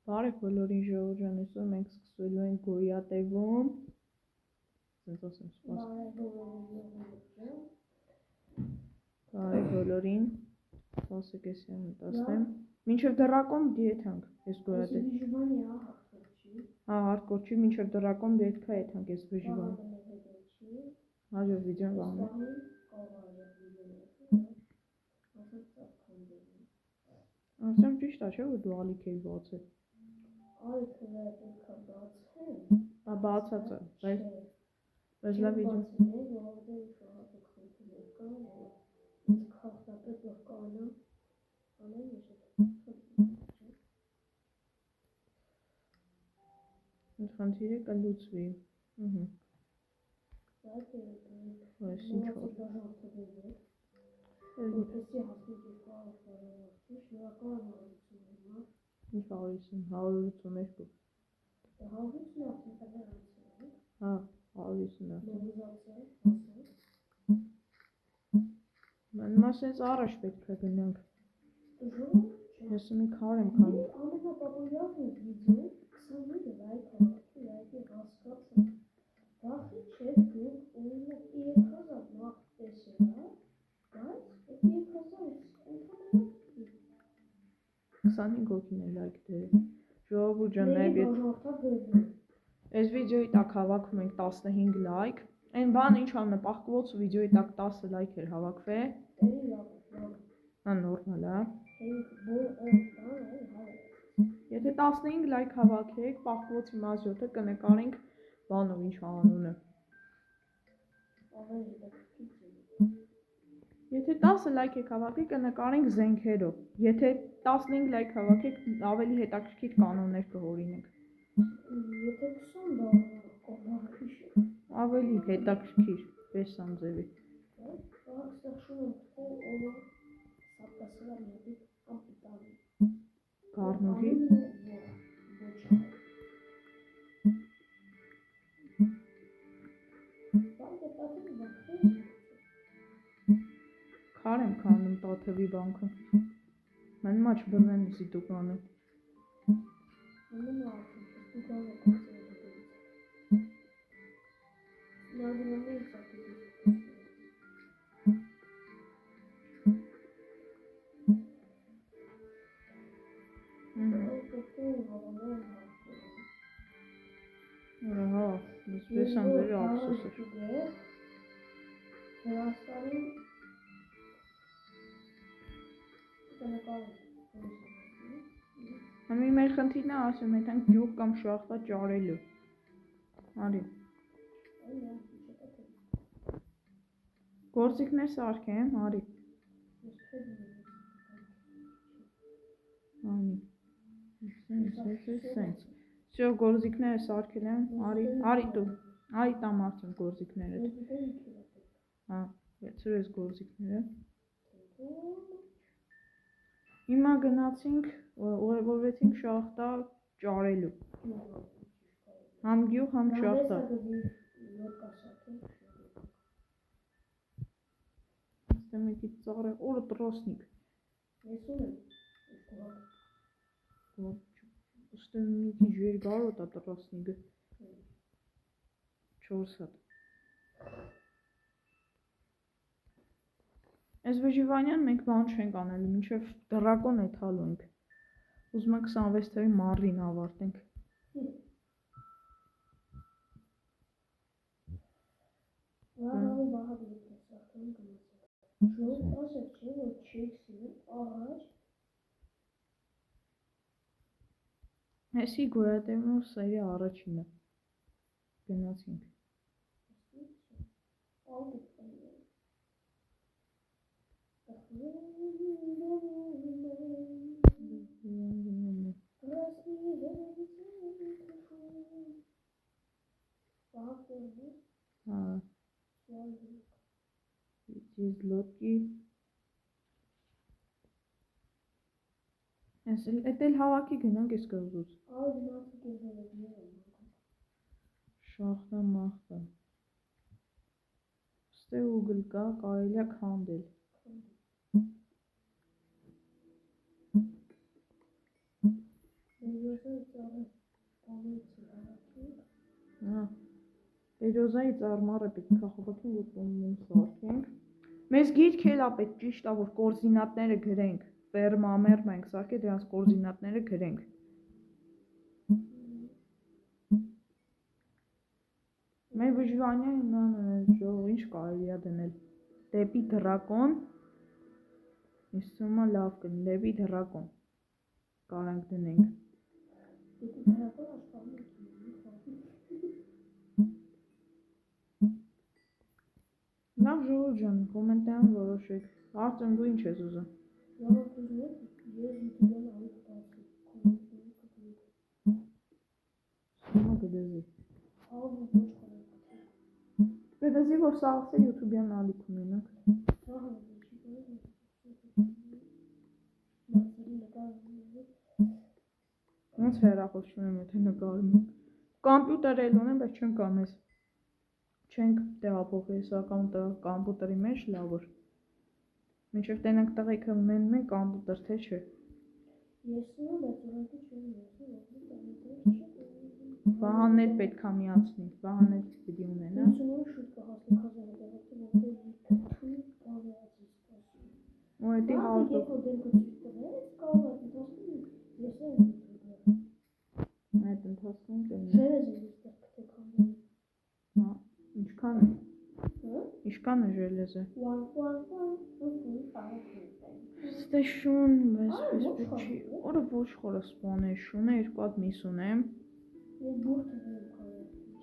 Բարև բոլորին ժողովուրդ ջան, այսօր մենք սկսվելու ենք գոյատևում։ Սենց ասեմ, բարև բոլորին, սպասեք ես եմ մտածեմ։ Մինչև դրակոմ դիեթանք ես գոյատև։ Հա, հարկոր չի, մինչև դրակոմ դիեթքա եթանք ես բժիվան։ Հաջոր վիդեոն վաղն է։ Ասեմ ճիշտ է, չէ՞ որ դու ալիք էի բացել։ Ալիքը պետք է բացեմ։ Հա, բացած է, բայց լավ վիդեո։ Խնդիրը կլուծվի։ Այս ինչ որ։ Ինչ հարություն, 182։ Հա, 150։ Մասից առաջ պետք է գնանք։ Ես մի քար եմ քանում։ Ամենապապուլյարն վիդեոն 29 լայք հասկացա։ Բախի չէ դուք օրինակ 3000 մարդ տեսել, բայց 3000 ընդհանրապես 25 հոգին է լայք դերը։ Ժողովուրդ ջան, նայեք, այս վիդեոյի տակ հավաքվում ենք 15 լայք։ Այն բան ինչ անում է, պահկվոց վիդեոյի տակ 10 լայք էր հավաքվե։ Հա, նորմալ է։ Եթե 15 լայք հավաքեք, պահկվոցի մազյոտը կնկարենք բանով ինչ անունը։ Եթե 10 լայք եք հավաքեք, կնկարենք զենքերով։ Եթե 15 լայք հավաքեք, ավելի հետաքրքիր կանոններ կհորինենք։ Եթե 20 բառ Ավելի հետաքրքիր, բեսան ձևի։ Գառնուհի։ Քար եմ քանում տաթևի բանքը։ Մեն մաչ բռնեն ուսի տուկանը։ Ահա, բեսան ձևի ափսոս էր։ Համի մեր խնդիրն է ասում, հետանք գյուղ կամ շախտա ճարելու։ Արի։ Գործիքներ սարքեմ, արի։ Սենց։ Всё, գործիքները սարքել եմ, արի դու։ Արի տամ արդեն գործիքները։ Հա, վերցրու ես գործիքները։ Հիմա գնացինք, ուղևորվեցինք շախտա ճարելու։ Համ գյուղ, համ շախտա։ Ստե մեկի ծառը, օրը տրոսնիկ։ Ես ունեմ։ Ստե մեկի ժեր գարոտ է տրոսնիկը։ 4 հատ։ Այս վժիվանյան մենք բան չենք անելու, մինչև դրակոն է թալու ենք։ Ուզում ենք 26 թվի մառլին ավարտենք։ Հեսի գոյատևում սերի առաջինը։ Գնացինք։ Հա։ Զլոտի։ Էդ էլ հավաքի գնանք ես կղզուց։ Շախտա մախտա։ Ստե ուգլ կա, կարելի է քանդել։ Բերոզայի ծառմարը պետք է հավաքենք ու տոնում սարքենք։ Մեզ գիրք էլ է պետք ճիշտ է որ կորզինատները գրենք։ Ֆերմա մերմա ենք սարքել դրանց կորզինատները գրենք։ Մեր վժվանյանը ժող ինչ կարելի է դնել։ Դեպի դրակոն։ Ինձ թվում է լավ կլինի, դեպի դրակոն։ Կարանք դնենք։ Լավ ժողովուրդ ջան, կոմենտներում որոշեք։ Արտեմ դու ինչ ես ուզում։ Սումա գդեզի։ Գդեզի որ սաղսը YouTube-յան ալիք ունենանք։ Ոնց հեռախոսում եմ, եթե նկարում եմ։ Կամպյուտեր էլ ունեմ, բայց չեմ կանես։ Չենք տեղափոխել սա կամպյուտերի մեջ լավ որ։ Մինչև տենանք տղեկը ունեն մենք կամպյուտեր թե չէ։ Վահանն էլ պետք է միացնի, Վահանն էլ պիտի ունենա։ Ու էդի հարտով։ Այդ ընթացքում կլինի։ Ինչքան է ժելեզը։ Ստե շուն, օրը ոչ խորը սպոն է, շուն է, երկու հատ միս ունեմ։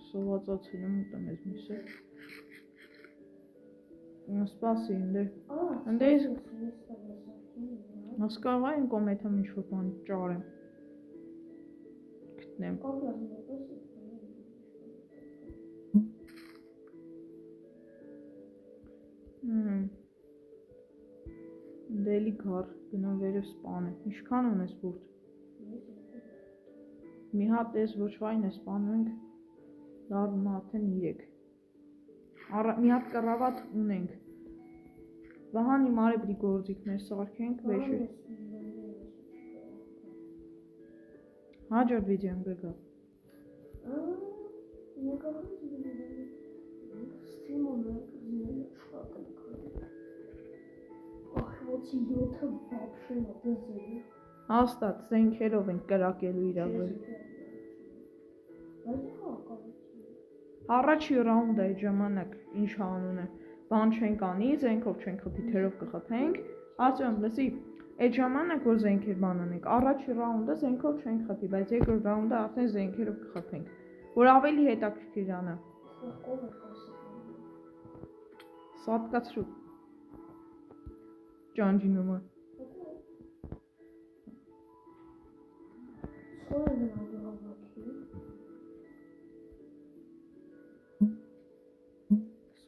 Սովածացել եմ ուտեմ ես միսը։ Սպասի ընդե ասկարվա են կոմետամ ինչ-որ բան ճարեմ։ Գտնեմ։ Դելի գար, գնամ վերև սպանեմ։ Ինչքան ունես բուրդ։ Մի հատ ես ոչ վայն է սպանենք, լարում արդեն 3։ Մի հատ կռավատ ունենք։ Վահան իմ արեբրի գործիքներ սարքենք, վեշը։ Հաջորդ վիդեոն կգա։ Հաստատ, զենքերով ենք կրակելու իրավը։ Առաջի ռաունդ է այդ ժամանակ, ինչ անուն է, բան չենք անի, զենքով չենք խփի, թերով կխփենք, ասում լսի, այդ ժամանակ որ զենքեր բան անենք, առաջի ռաունդը զենքով չենք խփի, բայց երկրորդ ռաունդը արդեն զենքերով կխփենք, որ ավելի հետաքրքիր անա։ Սատկացրու։ Ճանջինումը։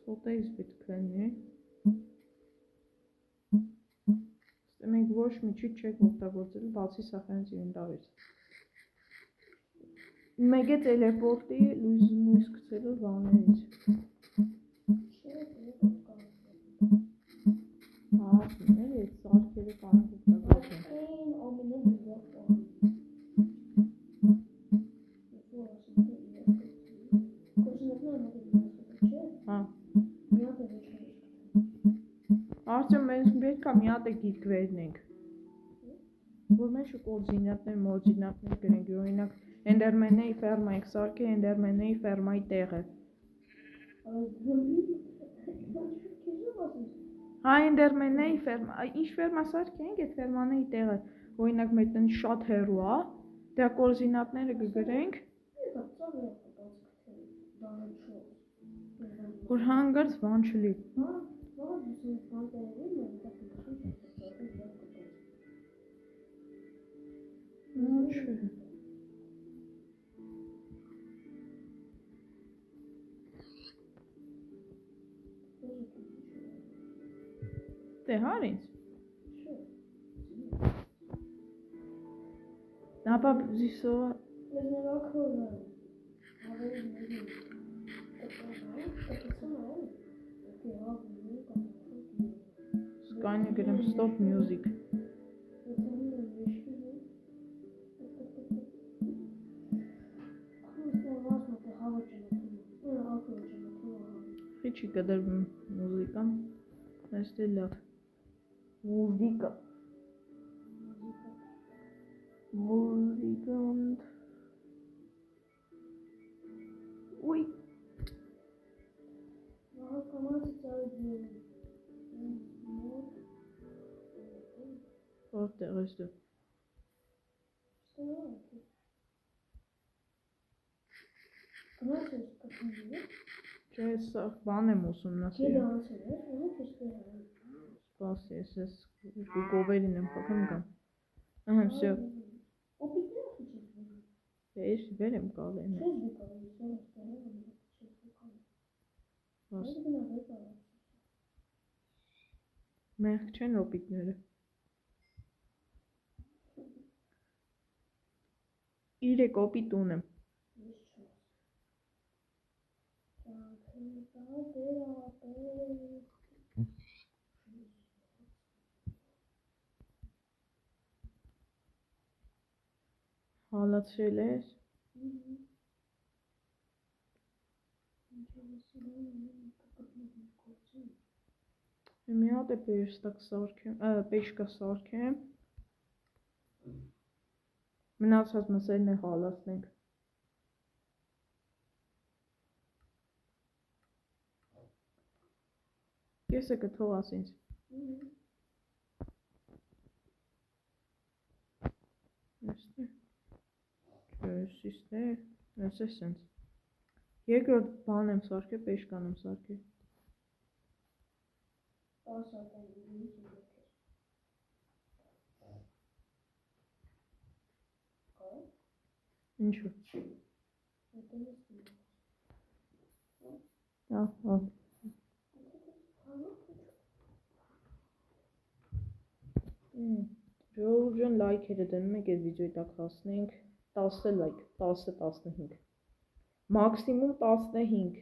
Սոտեից պետք լինի։ Մենք ոչ մի չի չեք օգտագործել, բացի սախանից ինվենտարից։ Մեկ է տելեպորտի լույս գցելով վաներից։ Ասում է, սարքերը կարող օգտագործենք։ Արդյոք մենք պետք է մի հատ գիրք վերնենք, որ մեջը կորզինատներ, մորզինատներ գրենք, օրինակ Էնդերմենեի ֆերմա եք սարքել, Էնդերմենեի ֆերմայի տեղը։ Հա Էնդերմենեի ֆերմա, ինչ ֆերմա սարքենք, այդ ֆերմաների տեղը, օրինակ մեր տնի շատ հեռու է, դրա կորզինատները կգրենք, որ հանգարց բան չլի։ Դե հար ինձ։ Ապա զիսովա։ Սկայնը գրեմ stop music։ չի կդրվում մուզիկան, այստեղ լավ, մուզիկան, ուй, որտեղ ես դու, չէ, սա բան եմ ուսումնասիրում, սպասի, ես երկու գովերին եմ փակում կամ, ահա, всё, ես վեր եմ կալեմ, մեղք չեն օպիտները, 3 օպիտ ունեմ, հալացրել ես, մի հատ է պեշկա սարքեմ, մնացած մսերն է հալացնենք, կեսը կթողաս ինձ, ես է սենց, երկրորդ բան եմ սարքել, պեշկան եմ սարքել, ինչու, ժողովուրդ լայքերը դնում եք, այդ վիդեոյի տակ հասնենք 10 լայք, 10-15, մաքսիմում 15,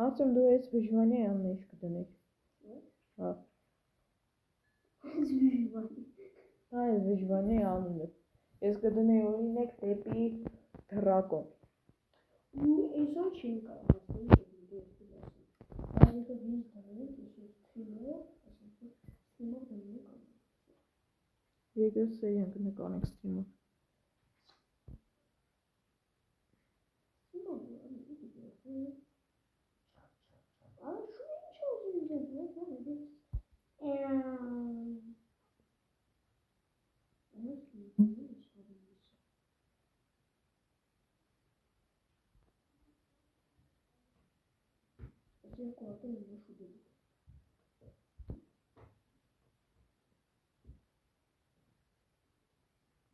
ասում դու ես վիժվանյան մեջ կդնեք, հա ես վիժվանի անունը, ես կդնեի օրինեք դեպի դրակոն, ու այսօր չեն կարող երկրորդ սերիան կնկանենք ստրիմով,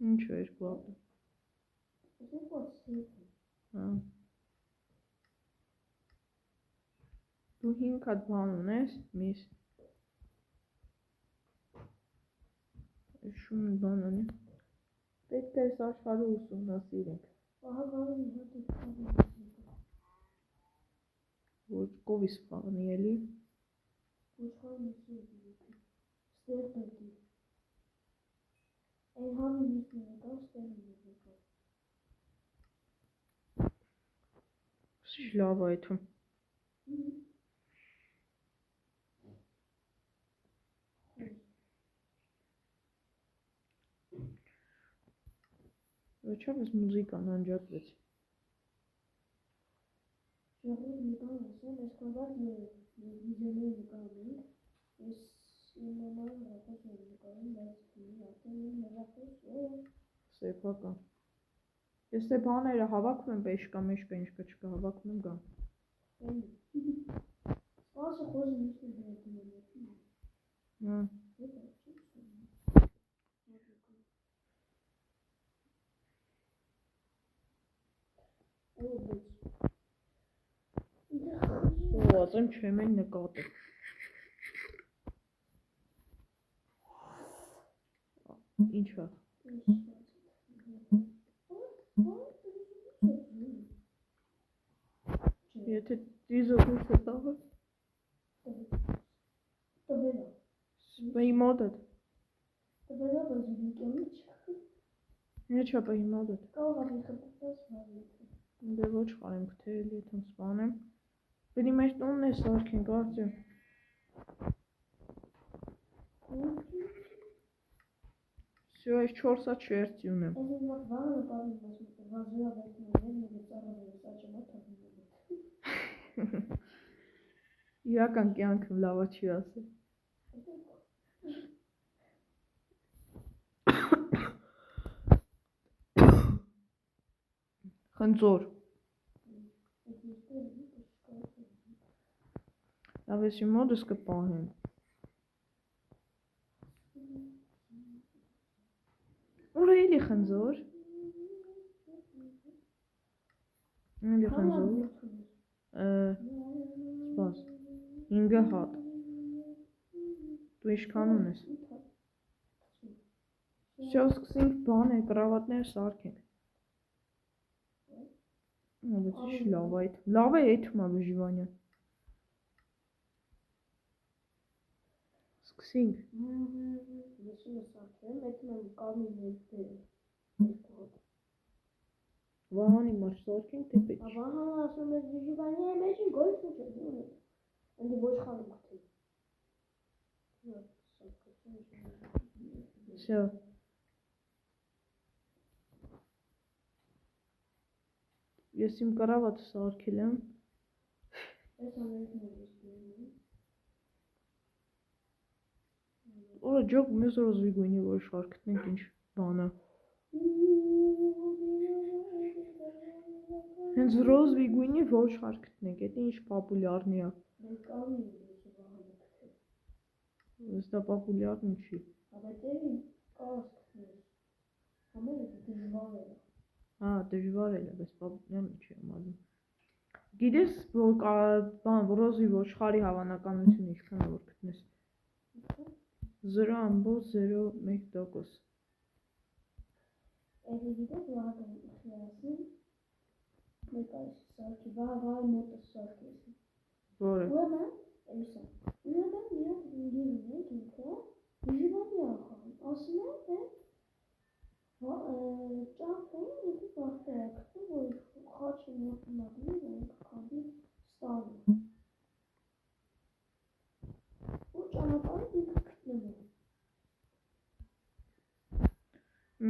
ինչու երկու ապը, դու 5 հատ բան ունես, միս, շուն բան ունի, պետք է այս աշխարհը ուսումնասիրենք, ոչ կովի սպաղնի էլի, սիշ լավ այդում, Վերջապես մուզիկան անջատվեց, ժողովուրդ մի բան ասեմ, այս կողմած վիդեոներ նկարում ենք, ես իմանալ հրապոս եմ նկարում, բայց արդեն եմ հրապոս սեփական, ես թե բաները հավաքում եմ պեշկա մեշկա ինչ կա չկա հավաքում եմ գամ, սպասը խոզը միշտ է դրետում եմ, ասեմ չեմ են նկատել, ինչա, եթե դիզը դուրս է տաղը, Սպեի մոդդ, Չապա հիմա դուտ։ Կարող է խնդրես վարիքը։ Դե ոչ խարենք թե էլի այդպես սպանեմ։ Բերի մեր տունն է սարքենք, արդյոք։ Всё, այս 4-ա չերտի ունեմ։ Ես ինձ մոտ վաղը նկարում ես վազուրա վերցնում եմ և ծառով ես աճամա թաղում եմ։ Իրական կյանքը լավա չի ասել։ Խնձոր։ Լավ ես իմ մոդս կպահեմ։ Ուր էլի խնձոր։ Էլի խնձոր։ Սպաս։ 5 հատ։ Դու ինչքան ունես։ Всё, սկսենք բան է, կրավատները սարքենք։ Բայց ինչ լավ այդ։ Լավ է էթմա բժվանյա։ Սկսենք։ Ես ունես սարքեմ, էթմ եմ կարմին ներդերը։ Վահանի մար սարքենք, թե պետք։ Վահանը ասում ես բժվանյա է մեջին գոյց ու չէ։ Անդի ոչ խարում կթի։ Всё։ Ես իմ կրավատը սարքել եմ։ Ես ամերիկն եմ ես։ Օր ջոկ մեզ ռոզվի գույնի որ շարքտնենք ինչ բանը։ Հենց ռոզվի գույնի որ շարքտնենք, դա ինչ պոպուլյարնի է։ Մենք կարմին ես վահանը կթի։ Դա պոպուլյարն չի։ Հավետերի կարս կթնես։ Համերը դժվար է։ Հա, դժվար է, բայց պոպուլյարն չի համարում։ Գիտես, որ բան ռոզվի ոչխարի հավանականությունը ինչքան է որ գտնես։ 0.01%։ Էլի գիտես վահակը խիասին մեկ այս սարքի վահը մոտը սարք ես։ Որը։ Ուրեմն, էլիսա, ուրեմն միակ ինգիր ունենք ինքը բժվանի ախան, ասում է, թե ճանքային ինքը վախտեր է կտում, որ խաչը մոտնագնում է ինքը կանդի ստանում։ Ու ճանապարհից ինքը գտնում է։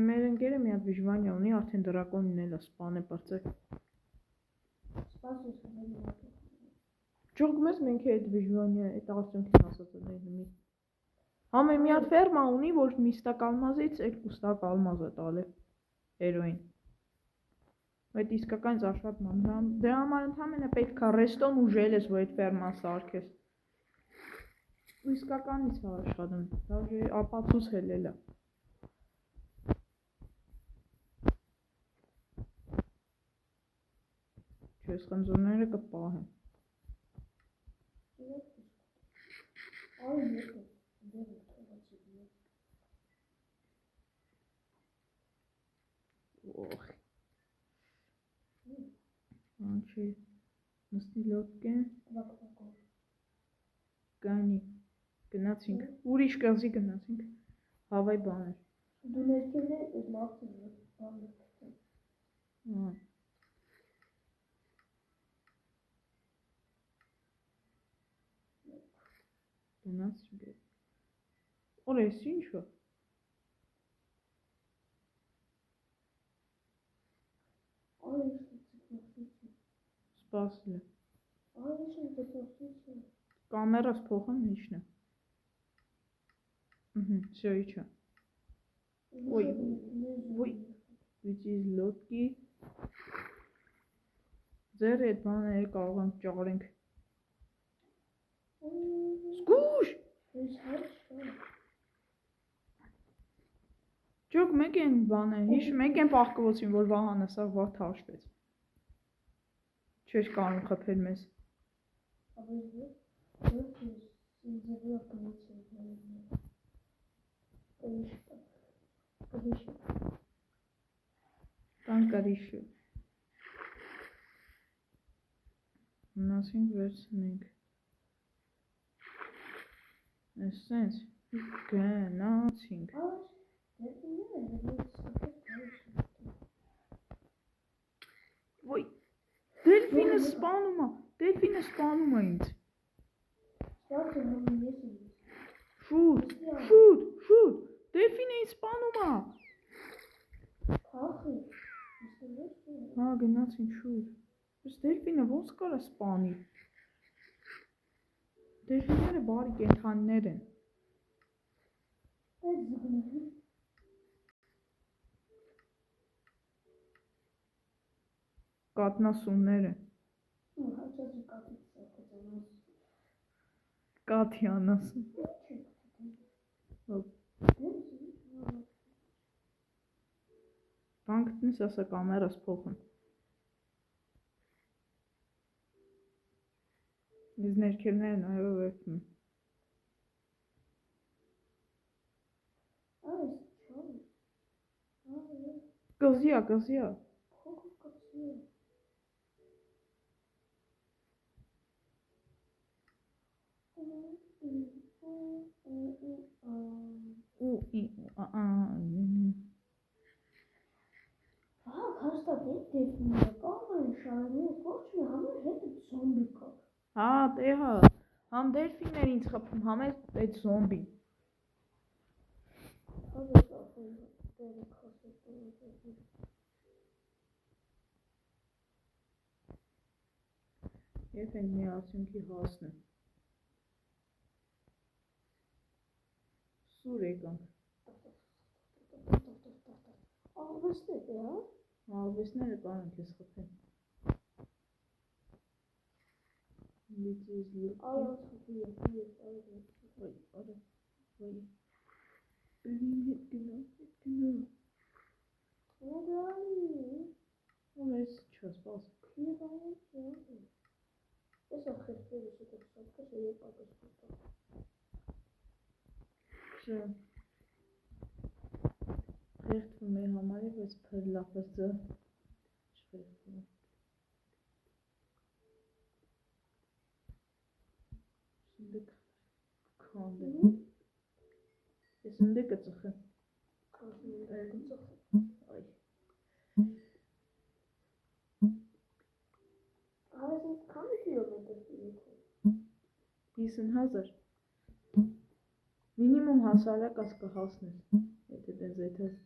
Մեր ընկերը մի հատ բժվանյա ունի, արդեն դրակոնին էլ է սպանել բրծել։ Սպասում եմ հատը։ Ջող մեզ մենք այդ բժվանյա այդ արդյունքին ասած է նույնը։ Համեր մի հատ ֆերմա ունի, որ միստակ ալմազից 2 ստակ ալմազ է տալի հերոին։ Այդ իսկական զարշատ ման։ Դրա համար ընդհանրապես պետք է ռեստոն ուժել ես, որ այդ ֆերման սարքես։ Ու իսկականից է աշխատում։ Դա ապացույց հելել է։ Չես խնձորները կպահեմ։ Այ եկեք, դեռ թողացի։ Օխ։ Անչի նստի լոկե։ Կանի։ Գնացինք։ Ուրիշ կղզի գնացինք։ Հավայ բաներ։ Դու ներքել է այդ մարդը բանը կտեմ։ Հա։ Գնացինք։ Օր էս ինչ է։ Սպասել է։ Կամերաս փոխան ինչն է։ Всё, իջա։ Ой. Which is լոկի։ Ձեր այդ բաները կարող ենք ճարենք։ Սկուշ։ Ջոկ մեկ են բան է, հիշ մեկ են պահկվոցին, որ վահանը սա վատ հաշվեց։ Չես կարող խփել մեզ։ Կան կարիշը։ Մնացինք վերցնենք։ Էսենց գնացինք։ Ոյ, դելֆինը սպանում է ինձ։ Շուտ, դելֆինը ինձ սպանում է։ Հա, գնացին շուտ։ Բայց դելֆինը ոնց կարա սպանի։ Դելֆինները բարի կենդանիներ են։ Կատնասունները։ Կաթյանասուն։ Բան գտնես, ասա կամերաս փոխեմ։ Ես ներքևները նայելով վերցնում եմ։ Կղզի է։ Հա, տե հա, համ դելֆիններ ինձ խփում, համ այդ զոմբին։ Երբ ենք մի արդյունքի հասնեմ։ Սուր եկանք։ Աղվեսները կարող են քեզ խփեն։ Խեղդվում է համարի, բայց փրլապրձը չխեղդվում է։ Սնդիկ քանդը։ Ես սնդիկը ծխեմ։ Այ։ 50,000 Մինիմում հասարակած կհասնես, եթե տենց եթես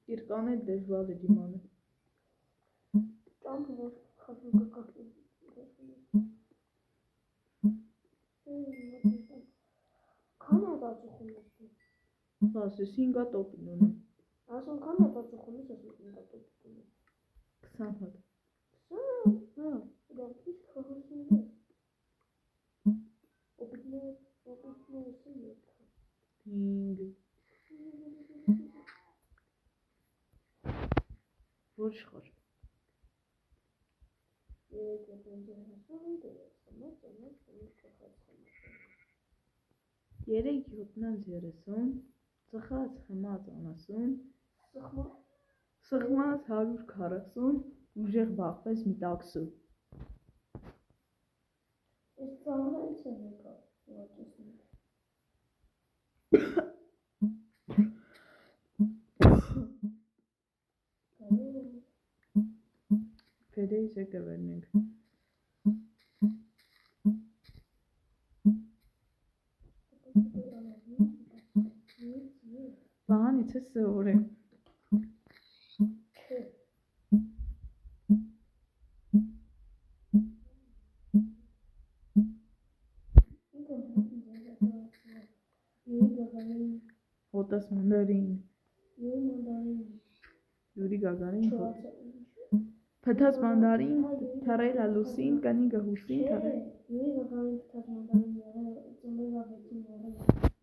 կիրկանել դժվար է դիմանը։ Բասես 5 տոպին ունեմ։ 20 հատ։ Ոչ խոր։ Երեք 7-30 ծխած խմած անասուն սխմած 140 ուժեղ բախվեց մի տաքսու։ Փեդեից եկը վերնենք։ Բանից է սոր է։ Հոտաս մանդարին։ Յուրի գագարին հոտ։ Փթած մանդարին, թարայլա լուսին, կանիգա հուսին, թարայ։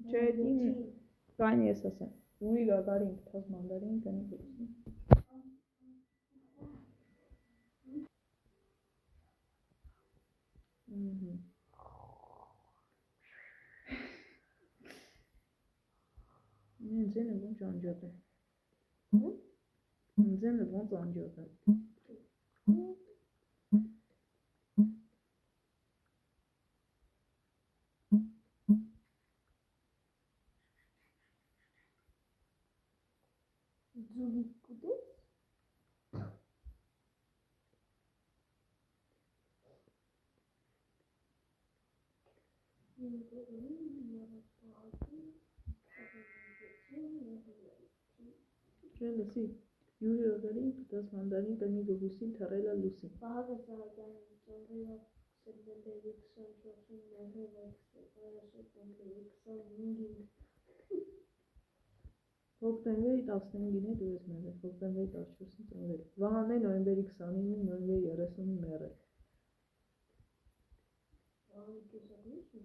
Չէ, դին կան ես ասեմ։ Յուրի գագարին, փթած մանդարին, կանիգա հուսին։ Ձենը ոնց անջատ է։ Ձենը ոնց անջատ է։ Ձուլիկ կուտես։ Չէ, լսի, յուրի օրերին կտաս մանդարին կնի գողուսին թռելա լուսին։ Վահագը Սահակյանը ծնվել է սեպտեմբերի 24-ին, մեռել է սեպտեմբերի 25-ին։ Հոկտեմբերի 15-ին է դու ես մեռել, հոկտեմբերի 14-ին ծնվել։ Վահան է նոյեմբերի 29-ին, նոյեմբերի 30-ին մեռել։ Վահանը կեսագույն է։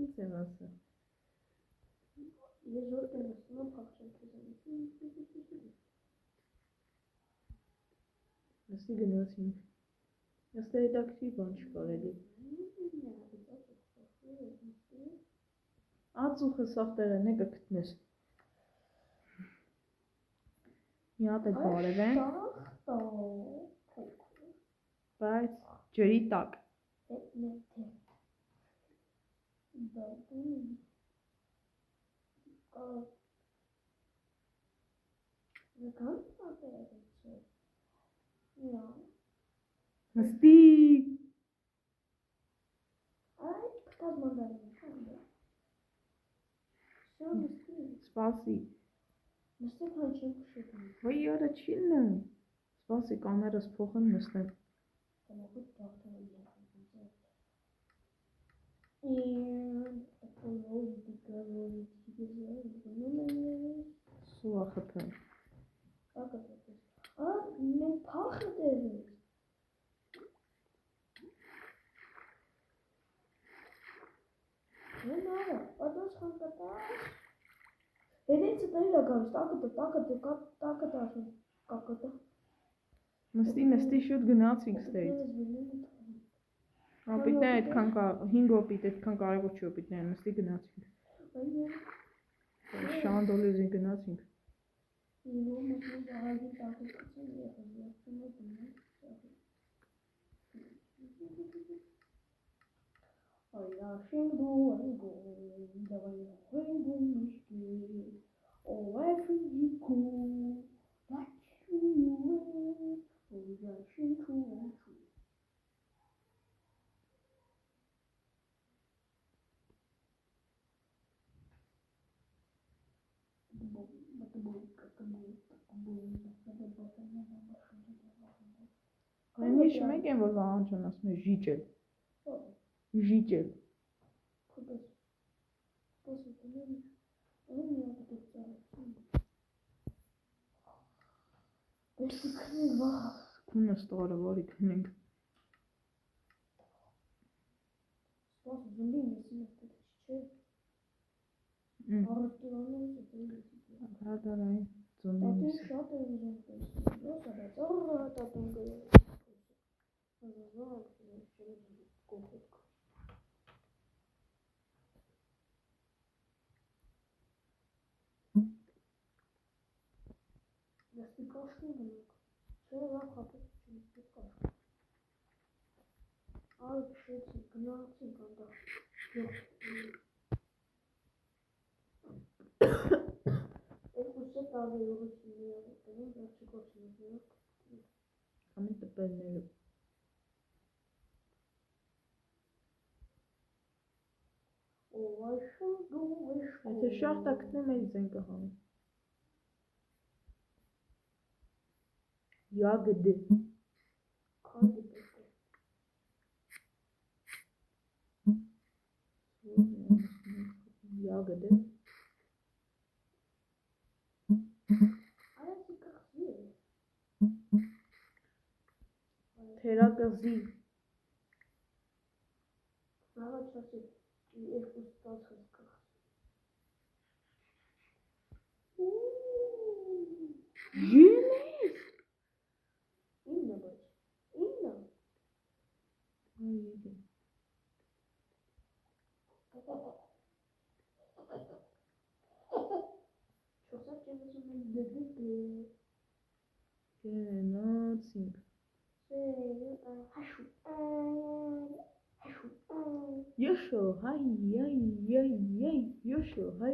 Ինչ եմ ասել։ Ես որ կնստում եմ փախչել քեզանից։ Լսի գնացինք։ Ըստ հետաքրքիր բան չկար էլի։ Ածուխը սաղ տեղեն է կգտնես։ Մի հատ էլ բարև են, բայց ջրի տակ։ Նստի։ Սպասի։ Ոյ յորա չիլն։ Սպասի կամերս փոխեմ նստեմ։ Սուա խփեմ։ Մենք փախը դերես։ Նայա, պատոս խանկատար։ Հետեցը տայր է գարս, տակը դաշն, կակատա։ Նստի շուտ գնացինք ստեյց։ Ապիտներ այդքան 5 օպիտ, այդքան կարևոր չի օպիտները, նստի գնացինք։ Շանդոլեզին գնացինք։ Այնիշ մեկ են, որ վահանջան ասում է ժիճել։ Ժիճել։ Կունը ստորը, որի կնենք։ Հադարային ծննդիս։ Ամեն տպելները։ Եթե շախտա կտնեմ էլի զենքը հանում։ Յագդի։ Յագդի։ Թերակղզի։ Ջինես։ Իննա բայց, իննա։ Այդի։ Չոսակ չեմ ուզում դդդը։ Գնացինք։ Յոշո, հայ, Յոշո, հայ,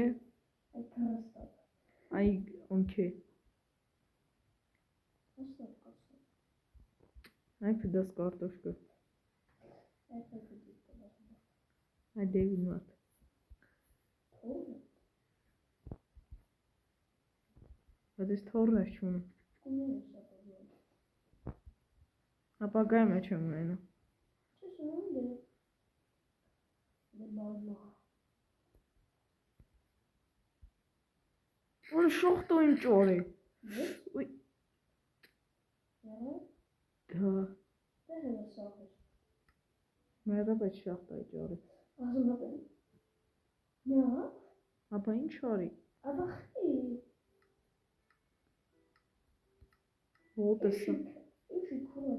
qué? Ay, carrasco. Ay, ¿con qué? Carrasco. Ay, pedazo картошка. Ay, carrasco. Ay, David Matt. Doğru. Բայց ես թորն ես չունում։ Կուները շապալիան։ Ապագայ մեջ եմ ունենա։ Չես ունում դե բազմա։ Ուն շուխտ ու իմ ճորի։ Ես։ Ուй։ Ահա։ Դա, Դե հենց սախես։ մերը բայց շախտ այ ճորի։ Ասում եմ։ Նա։ Ապա ինչ արի։ Աբախի։ Ոտսը։ Ինչի քուրը։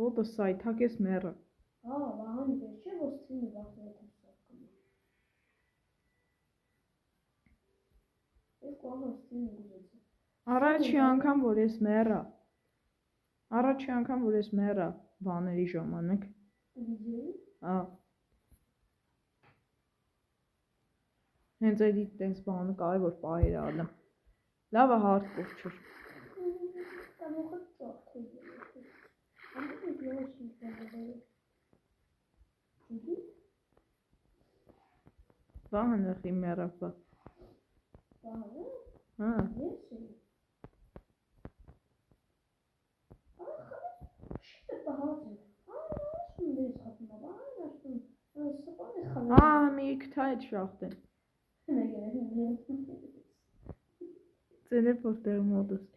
Ոտսը այ թակես մերը։ Հա, վահանի պես չէ, որ ստինի վախտը թսակում։ Ես կողմը ստինի գուզեցի։ Առաջի անգամ որ ես մեռա։ Առաջի անգամ որ ես մեռա բաների ժամանակ։ Վիդեոյի։ Հա։ Հենց էդի տես բանը կարևոր պահեր ալեմ։ Լավը հարկով չէր։ Կարող է ճոխել։ Ամեն ինչ լավ է։ Ուղի։ Վահան ախի մեռապա։ Բանը։ Հա։ Ես եմ։ Շիտը բահացը։ Ասում ես հատնա, ասում։ Սպանը խալը։ Ա, մի քթա այդ շախտեն։ Տելեպորտեր մոդս։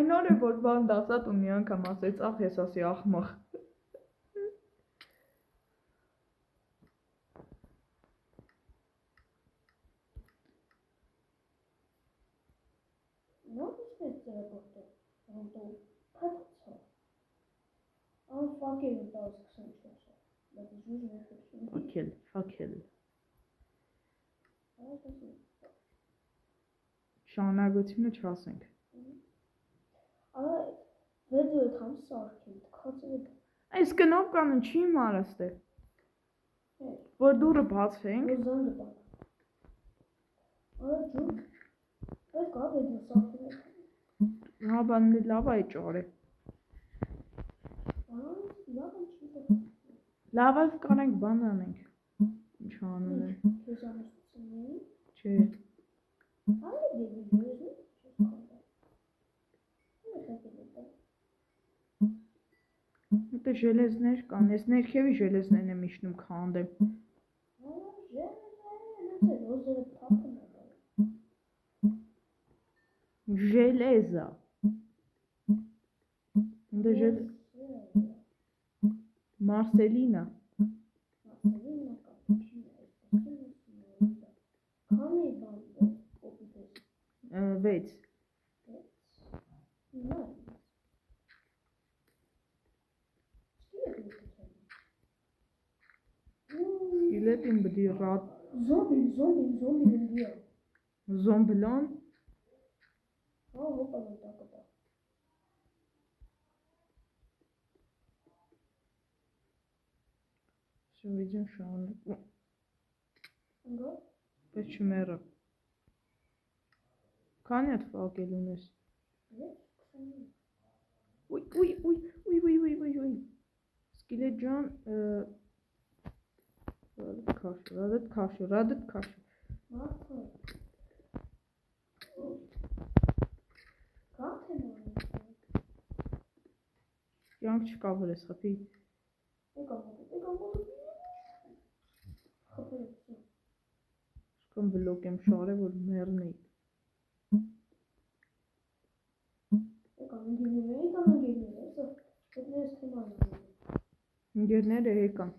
Այն օրը որ բան դասատ ու մի անգամ ասեց ախ ես ասի ախմախ։ fucking տալիս 24-ը։ Բայց ուժ ներքրություն։ Ֆակել։ Շարունակությունը չասենք։ Ահա վեդիոյը թամ սարքին, քացը։ Այս կնոպկանը չի մարաստ է։ Որ դուրը բացվենք։ Ոզանը բան։ Ահա ջուն։ Այդ կա վեդիո սարքին։ Հա բանը լավ է ճարը։ Ահա լավ է չի։ Լավ է կանենք բան անենք։ Ինչ անում է։ Քեզանոցնի։ Չէ։ Ահա վեդիոյը Մտե ժելեզներ կան, ես ներքևի ժելեզներն եմ իշնում քանդեմ։ Ժելեզա։ Դե Մարսելինա։ Վեց։ Skeletin բդի ռատ Zombie դիա։ Զոմբլոն Հա հոպա տակա։ Շվիջան շանկ։ Անգա։ Բայց չմերը։ Քանի հատ ֆակել ունես։ Ուй։ Սկիլետ ջան, Radit kaşı. Մարտը։ Կա՞թե նորից։ Yank չկա որ ես խփի։ Եկա մոտ։ Խփեցի։ Շկոն բլոկ եմ շարը որ մեռնի։ Եկա ընկերներ, ասա, դες թեման։ Ընկերները եկան։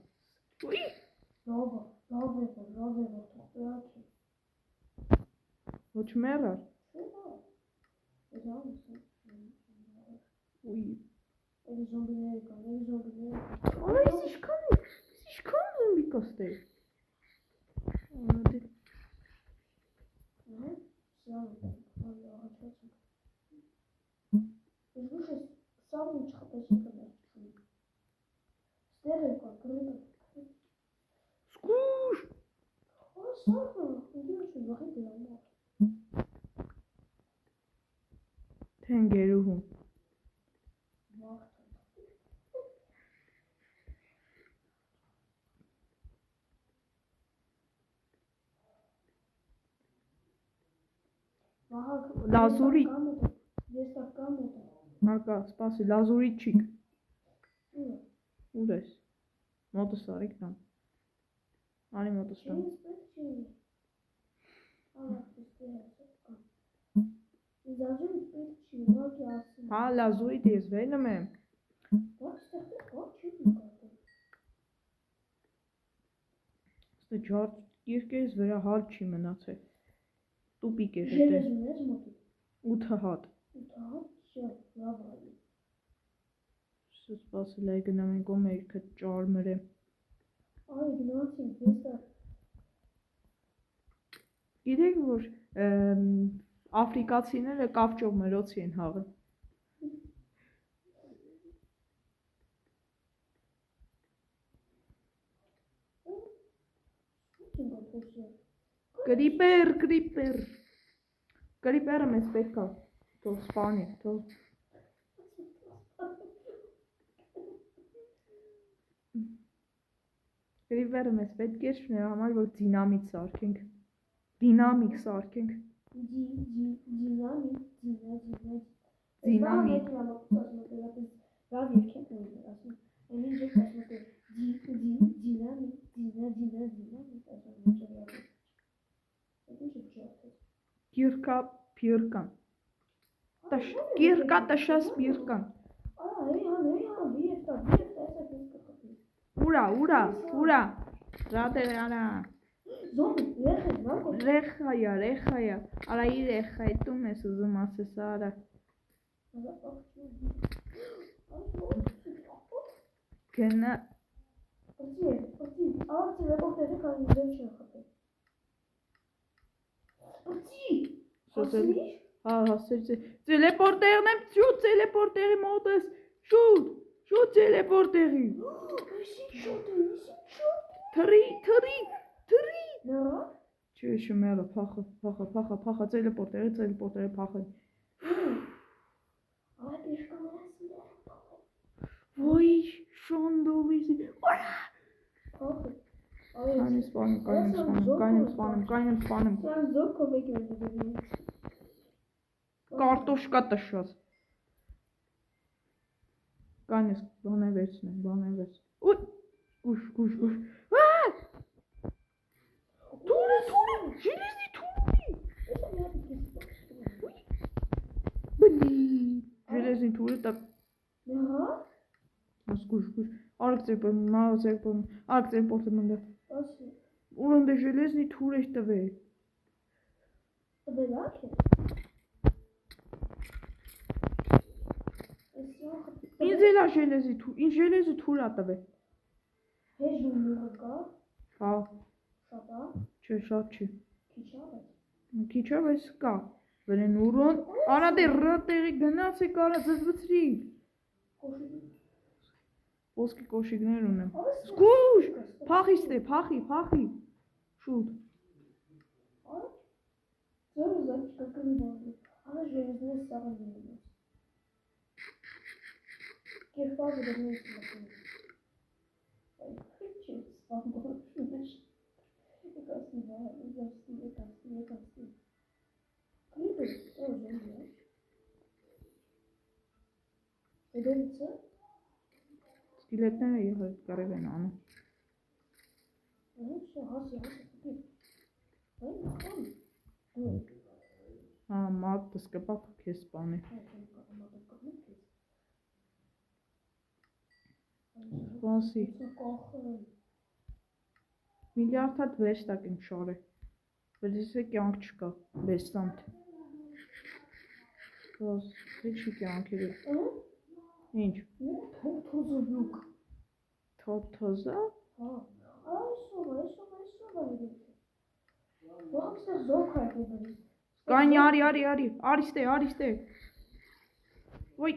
Ուй։ Լավ է, թողտակի։ Ոչ մեռար։ Ուй։ Էլի զոմբիներ կան։ Ահա ես ինչքան զոմբի կստել։ Սաղն չխպեսի կներ։ Ստեղ եկա, գրիպը։ Սկուշ։ Սաղը, ինգիրը չուն վախի դրանա։ Թենգերուհում։ Լազուրի։ Ես տակ կամ ուտա։ Արկա, սպասի, լազուրի չիկ։ Ուր ես։ Մոտս արիք տան։ Անի մոտս տան։ Հա, լազուրի դես վելում եմ։ Ստե ջարդ երկես վրա հալ չի մնացել։ Տուպիկ է հետը։ 8 հատ։ Սպասել այ գնամ ենք ու մերքը ճարմրեմ։ Այ գնացինք, ես տա։ Գիտեք որ աֆրիկացիները կավճով մրոցի են հաղը։ Կրիպեր։ Կրիպերը մեզ պետք է։ Թող սպանի, թող։ Կրիպերը մեզ պետք է նրա համար որ դինամիկ սարքենք։ Դինամիկ սարքենք։ Դինամիկ։ Կիրկա պիրկան։ Կիրկա տաշաս պիրկան։ Ուրա։ Ռադեր արա։ Ռեխայա։ Արայի ռեխայ տում ես ուզում ասես արա։ Գնա Պրծի, աղ տելեպորտերի քանի ձև չի խփել։ Պրծի, հասնի՞ր։ Հա, հասցրի։ Տելեպորտերն եմ, շուտ տելեպորտերի մոտ ես։ Շուտ տելեպորտերի։ Եսի շուտ է։ Թրի։ Նրա։ Չէ, շմերը, փախա, տելեպորտերի փախա։ Ահա դիշկամերասին է։ Ոյ, շոնդովիզի։ Փախը։ Կայնեմ սպանում։ Սան զոհ կոմեկ է դեպի։ Կարտոշկա տշած։ Կանես, բան է վերցնեմ։ Ուй, ուշ։ Թուրը, ժելեզի թուրի։ Բլի, ժելեզին թուրը տակ։ Նրա։ Ասկուշ, արկ տելեպորտը մնդը։ Ասի։ Ուրոնդե ժելեզնի թուր է տվել։ Տվելակ է։ Ինձ ժելեզի թուր ա տվել։ Հեժ նուրը կա։ Հա, Շատա։ չէ, շատ չի։ Քիչավ է։ Քիչով էս կա։ Վրեն ուրոն, անադե ռատերի գնաց է կարա զզվծրի։ Ոսկի կոշիկներ ունեմ։ Սկուշ, փախի։ Շուտ։ Ձերը զաչկա կրի բաղի։ Ահա ժելեզնես սաղան դինի։ Կերպավ դրնես լակին։ Այ քիչ սպամբոր շուտեշ։ Եկասնի բաղը, եկասնի։ Կլիպը, ժելեզնի։ Էդերիցը։ Սկիլետները եղել կարև են անում։ Հասի։ Հա, մատը սկպակ կեզ սպանի։ Սպասի։ Միլիարդ հատ վեստակ ենք շարը։ Բրդիս է կյանք չկա, վեստանտ։ Չի կյանք էր։ Ինչ։ Թոզոբյուկ։ Թոզա։ Հա, այսով է դեպի։ Ողամստեղ զոք հայք է բրիս։ Կանի, արի, արիստե։ Ոյ։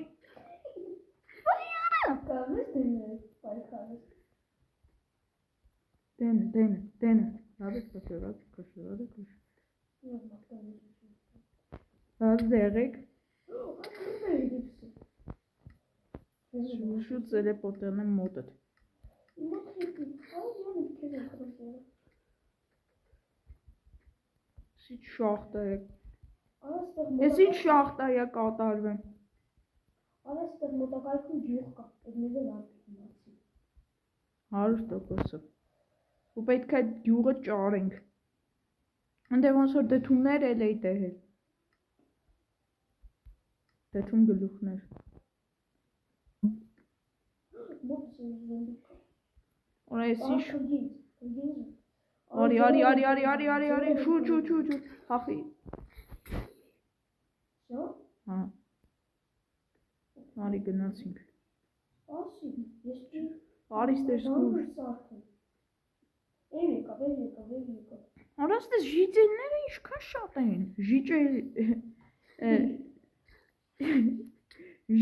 Կարնես դենը, պայքարես։ Դենը։ Հաբես կաշորած։ Եվ մաղտանես։ Հաց դեղեք։ Ակրիվ է դեպսի։ Շուտ տելեպորտերն եմ մոտդ։ Իմա քրիպի, այս յոն իքեր է խրոսերը։ Ինչ շախտա է։ Ես ինչ շախտա է կատարվեմ։ Այստեղ մոտակայքում ջուղ կա, այդ մեզ էլ արկի 100%։ Ու պետք է յուղը ճարենք։ Ընդ ոնց որ դդումներ էլ էի տեղել։ Դդում գլուխներ։ Մոտ զոմբի կա։ Օրա ես ինչ։ Արի, շուտ, հախի։ Շո։ Հա։ Արի գնացինք։ Ասի, ես չի։ Արիստեր սկուր։ Էվ եկավ։ Արաստես ժիճելները ինչքան շատ են։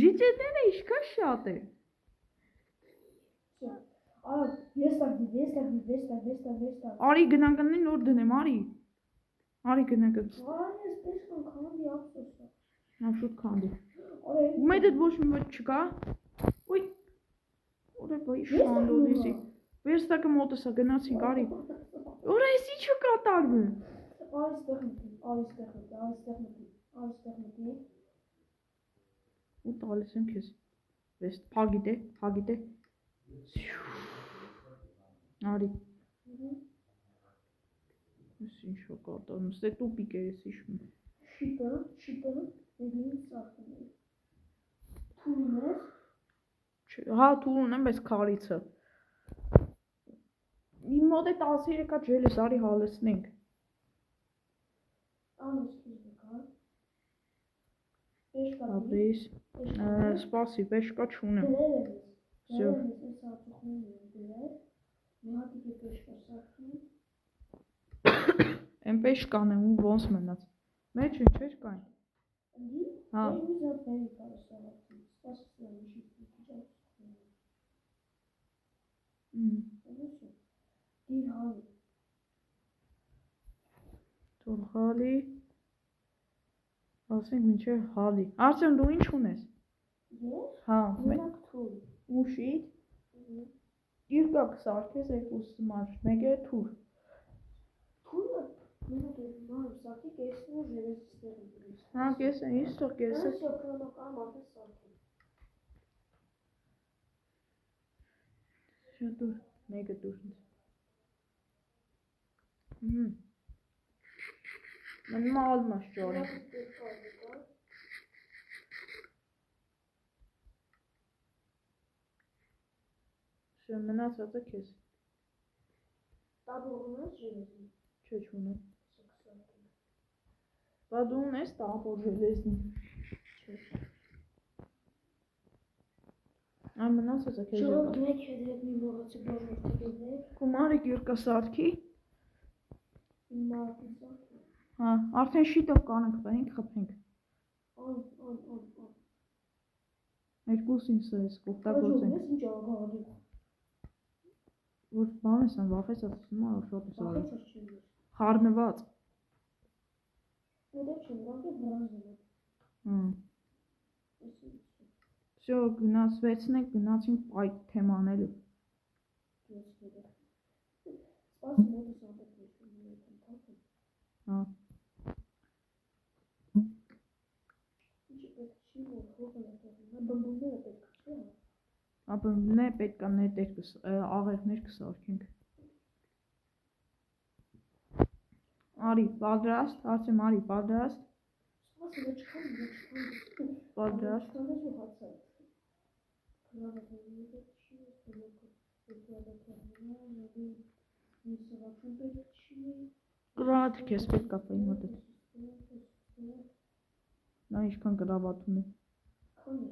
Ժիճելները ինչքան շատ են։ Վեստակ։ Արի գնանքնի նոր դնեմ, արի գնանք։ Այս պետք է քանդի ափսոսը։ Նա շուտ քանդի։ Մեծ ոչ մի ոչ չկա։ Ոյ։ Օրը բայ շանդոլիսի։ Վեստակը մոտս է գնացինք, արի։ Օրա ես ինչու կատարվում։ Այստեղ մտի։ Ու տալիս եմ քեզ։ Վեստ փագիտե։ Արի։ Ես ինչու կատարվում։ Ստե տուպիկ է ես իշում։ Շիպը, դեպի սախտում է։ Թուրն ես։ Հա, թուր ունեմ, բայց քարիցը։ Իմ մոտ է 13 հատ ջելես, արի հալեցնենք։ Պեշկա։ Ապրես։ Սպասի, պեշկա չունեմ։ Всё։ Ես ածուխներն եմ դրել։ Մի հատիկ է պեշկա սարքնում։ Էնպես կանեմ ու ոնց մնաց։ Մեջ չէր կային։ Անդի։ Հա։ Մի զատ բերի կարասարացի։ Սպասում եմ շիտ քիչ ածուխներ։ Դի հալի։ Թորղալի։ Ասենք մինչև հալի։ Արսեն դու ինչ ունես։ Ես։ Հա, Մենակ թույլ։ ուշիդ։ Երկակ սարքես երկուս մար, մեկ է թուր։ Թույլը մենակ է մար սարքի կեսն ու ժերեսի ստեղի դուրս։ Հա, կեսը, ինչ թող կեսը։ Այս օկրոնական արդեն սարքել։ Շատ դուր, մեկը դուր ինձ։ Մնում ալմաշ ճորը։ Շը մնացածը քեզ։ Տաբող ունես ժերեսի։ Չէ չունեմ։ Բա դու ունես տաբող ժելեզնի։ Չէ։ Այն մնացածը քեզ։ Ժողովուրդ մեկ հետ մի մողացի բաժորդիկներ։ Կումարիկ յուրկա սարքի։ Իմ մարդի սարքի։ Հա, արդեն շիտով կանենք պահենք, խպենք։ Ան։ Երկուսին սես, կողտագործենք։ Ես ինչ աղաղի։ Որ բան ես ան վախես ասում շատ ես արել։ Վախեցած չեմ ես։ Խառնված։ Մետև չեմ, վանք է վրանզել է։ Всё, գնացվեցնենք, գնացինք այդ թեմանելու։ Սպասի մոտս ապետ նեշում եմ թափում։ Հա։ Ինչի պետք չի, որ հողն է տեղում, բմբումները պետք չի, հա։ Ապմբնե պետք է նետեր աղեղներ կսարքենք։ Արի, պատրաստ, Արսեմ, արի, պատրաստ։ Սպասի, չքան։ Պատրաստ։ Կանես ու հացած։ Գրավատորները չի, Գրավատը քեզ պետք է պայի մոտդ։ Նա ինչքան գրավատ ունի։ Քանի։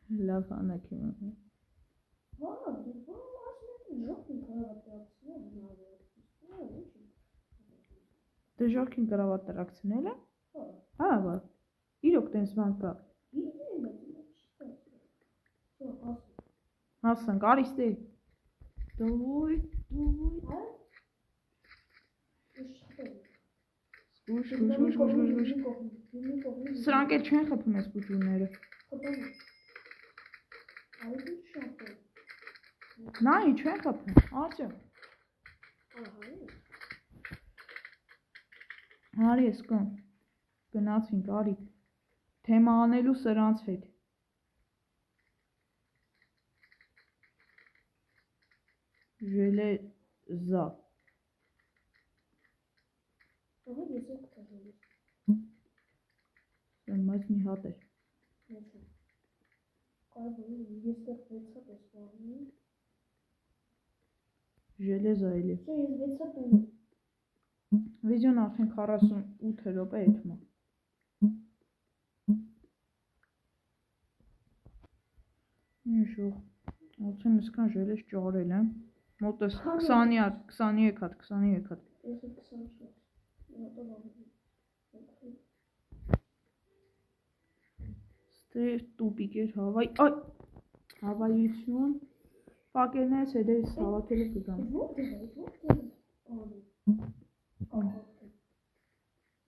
Լավ հանակ եմ։ Վա, ասում եմ, ժողին գրավատորացնել հնարավոր։ Դե ժողին գրավատորացնել է։ Հա, բա։ Իրոք տենց բան կա։ Հասանք, արի ստե։ Դույ։ Գուշ։ Սրանք էլ չեն խփում ես բուջուրները։ Նայ, չեն խփում, արջը։ Արի ես կոն, գնացինք, արի, թեմա անելու սրանց հետ։ Ժելեզա։ Բայց մի հատ էր։ Ժելեզա էլի։ Վիդեոն արդեն 48 րոպե էթում է։ Նիշող, ոցեմ իսկան ժելեզ ճարել եմ։ Մոտս 20 հատ, 23 հատ։ Ստե տուպիկ էր հավայ, այ, հավայություն, պակերներից հետևից հավաքելը կգամ։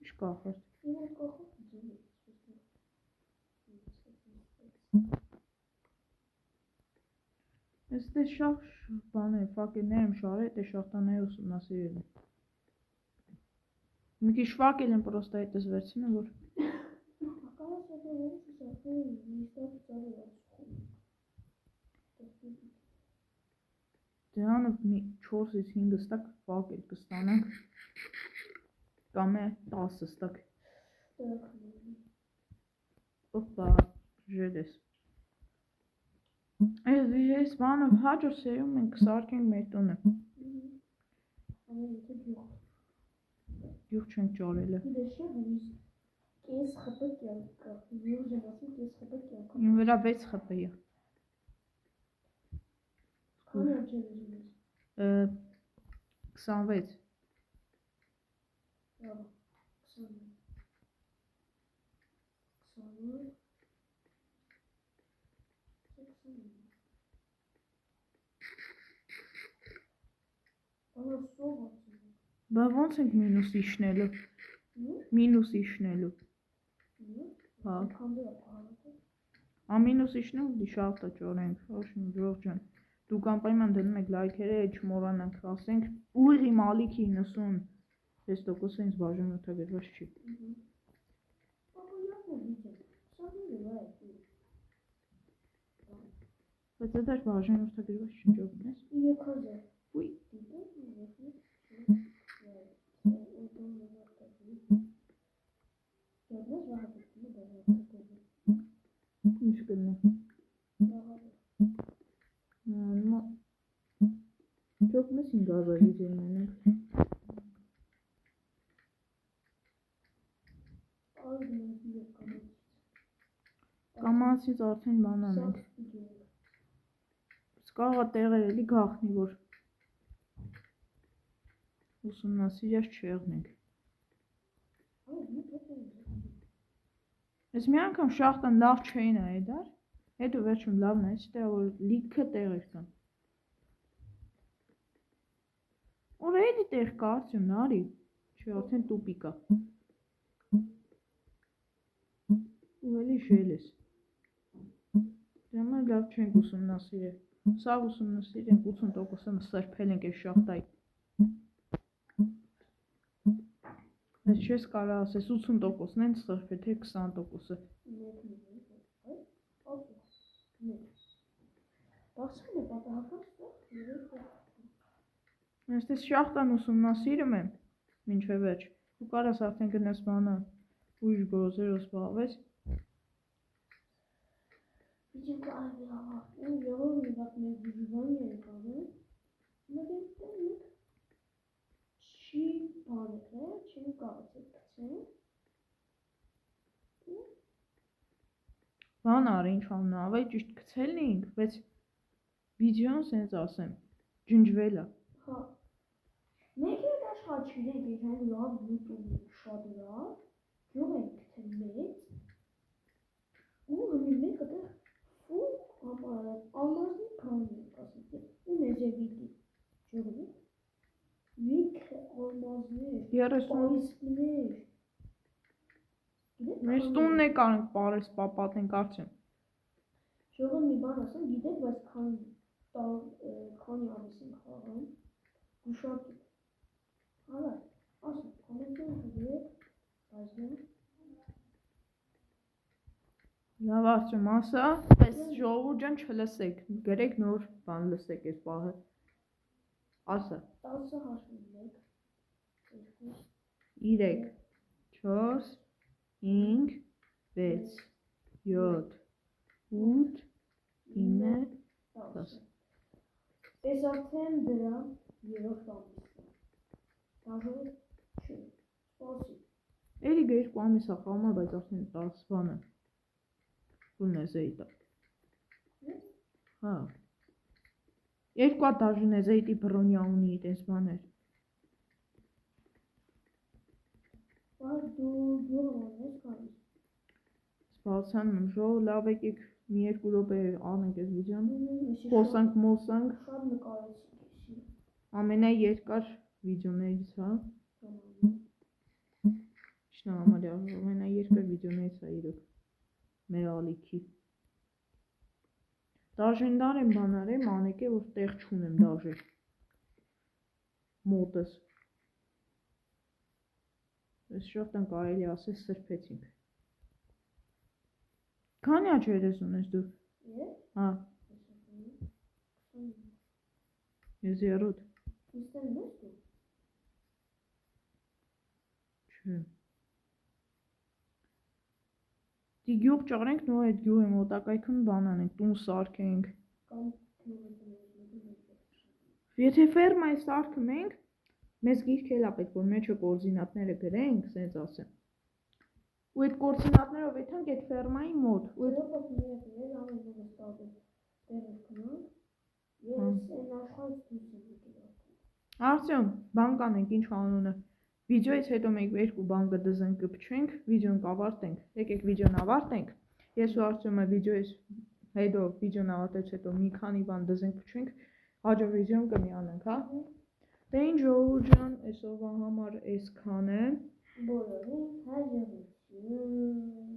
Ինչ կախարդ։ Ես դե շաղ բան է, ֆակերներ եմ շարել, դե շաղտաները ուսումնասիրել եմ։ Մի քիչ շվակել եմ, պրոստա այդպես վերցին եմ, որ դրանով մի 4-ից 5 ստակ ֆակել կստանանք, կամ է 10 ստակ։ Օպա, ժելես։ Ես բանով հաջոր սերում մենք կսարքենք մեր տունը։ Յուղ չենք ճարել է։ Իմ վրա 6 խպը է։ Քանի արջեր ուզում 26 Bravo. 20. Բա ոնց ենք մինուս իշնելու։ Մինուս իշնելու։ Հա։ Ամինուս իշնելու դիշավտը ճորենք, ոչմ Ժորժան։ Դուք անպայման դնում եք լայքերը, չմոռանանք, ասենք ուղիղ մալիքի 96% ինձ բաժանորդագրված չի։ Բայց դա բաժանորդագրված չի ճոգնես։ 3000 Ուй։ Ինչ կլինի։ Ճոգնես 5000 վիդեո ունենք։ Կամանցից արդեն բան անենք։ Կարող է տեղեր էլի գախնի, որ ուսումնասիրած չեղնենք։ Ես մի անգամ շախտան լավ չէի նայել դար, հետո վերջում լավ նայեցի, որ լիքը տեղեր կան։ Որ էլի տեղ կա, արդյոք նարի, չէ, արդեն տուպիկ է։ Ու էլի ժել ես։ Դեմը լավ չենք ուսումնասիրել։ Սա ուսումնասիրենք 80%-ը սրբել ենք այս շախտայի։ Ես չես կարող ասես 80%-ն են սրբել, թե 20%-ը։ Ես շախտան ուսումնասիրում եմ, մինչև վերջ։ Ու կարաս արդեն գնաս բանը ուրիշ գործերով զբաղվես։ Բան արի, ինչ անունը, ավելի ճիշտ գցելն էինք, բայց վիդեոն սենց ասեմ, ջնջվել է։ Հա։ Մեկ էլ աշխատ չիրեք իրեն լավ յութուբի շատ լավ, ջող ենք թե մեծ, ու հմի մեկ ատեղ ֆուլ ամազնի պրանի ենք ասիք, ու նեզևիտի, ջող ենք, մեկ ամազներ, պարիսկներ, Մեր տունն է կարանք պարես պապատենք արդյոն։ Ջողը մի բան ասեմ, գիտեք, բայց քանի ամիս ենք խաղում, գուշակի, հալա, ասում, կոմենտներ հրեք, բազնեմ։ Լավ արդյոն ասա, պես ժողովուրդ ջան չլսեք, գրեք նոր բան լսեք այս պահը։ Ասա։ 10 հաշվում 3, 4, 5, 6, 7, 8, 9, 10 Ես արդեն դրա երորդ ամիսն դաժողը չի, սպասի Էլի երկու ամիս է խաղում, բայց արդեն 10 բանը Նեզեիտա Հա Երկու հատ դաժու Նեզեիտի բրոնյա ունի տես բաներ Բայց դու գյուղն ես կարիս Սպասանում եմ, ժող լավ եկեք մի երկու րոպե անենք այս վիդեոն, խոսանք մոսանք, շատ նկարեցի ամենաերկար վիդեոներից, հա, չնա համարյա, ամենաերկար վիդեոներից է իրոք, մեր ալիքի, դաժեն դար եմ բանար եմ, անեք է, որ տեղ չունեմ դաժե, մոտս, ես շողտան կարելի ասես սրբեցինք, Քանի աչերես ունես դու, հա, ես երոտ, չէ, դի գյուղ ճարենք նո այդ գյուղի մոտակայքում բան անենք, տուն սարքենք, եթե ֆերմայի սարքում ենք, մեզ գիրք էլա պետք որ մեջը կորզինատները գրենք, սենց ասեմ, ու այդ կորզինատներով եթանք այդ ֆերմայի մոտ, ու այդ Ես այն Արտյոմ, բան կանենք, ինչ անունը։ Վիդեոից հետո մենք երկու բան կդզենք, կփչենք, վիդեոն կավարտենք։ Եկեք վիդեոն ավարտենք։ Ես ու Արտյոմը վիդեոից հետո վիդեոն ավարտելուց հետո մի քանի բան դզենք, փչենք, հաջորդ վիդեոն կմիանանք, հա։ Դե ինչ ժողովուրդ ջան, այսօրվա համար այսքան է։ Բոլորին հաջողություն։